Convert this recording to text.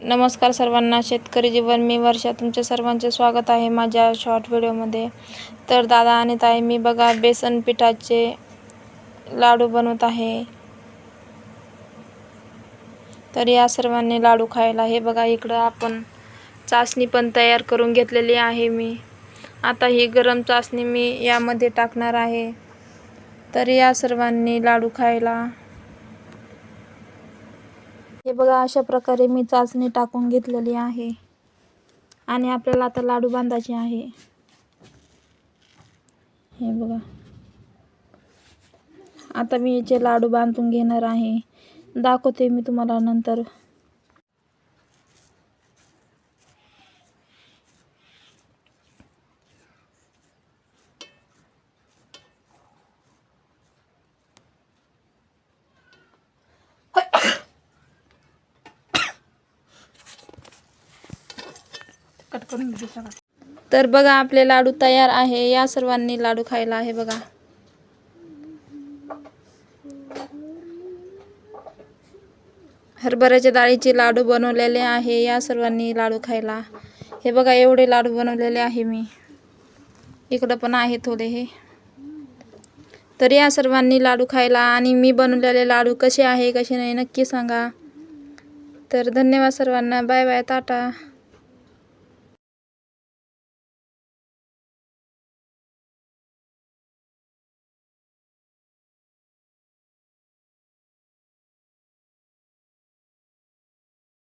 नमस्कार सर्वांना, शेतकरी जीवन मी वर्षा तुमच्या सर्वांचे स्वागत आहे माझ्या शॉर्ट व्हिडिओमध्ये। तर दादा आणि ताई मी बघा बेसन पिठाचे लाडू बनवत आहे। तर या सर्वांनी लाडू खायला हे बघा इकडं आपण चासणी पण तयार करून घेतलेली आहे मी। आता ही गरम चासणी मी यामध्ये टाकणार आहे। तर या सर्वांनी लाडू खायला हे बघा अशा प्रकारे मी चासणी टाकून घेतलेली आहे आणि आपल्याला आता लाडू बांधायचे आहे। हे बघा आता मी याचे लाडू बांधून घेणार आहे, दाखवते मी तुम्हाला नंतर। कट करून घ्यायचा। तर बघा आपले लाडू तयार आहे, या सर्वांनी लाडू खायला आहे बघा। हरभऱ्याच्या डाळीचे लाडू बनवलेले आहे, या सर्वांनी लाडू खायला। हे बघा एवढे लाडू बनवलेले आहे मी, इकडं पण आहे थोडे हे। तर या सर्वांनी लाडू खायला आणि मी बनवलेले लाडू कसे आहे कसे नाही नक्की सांगा। तर धन्यवाद सर्वांना, बाय बाय, टाटा।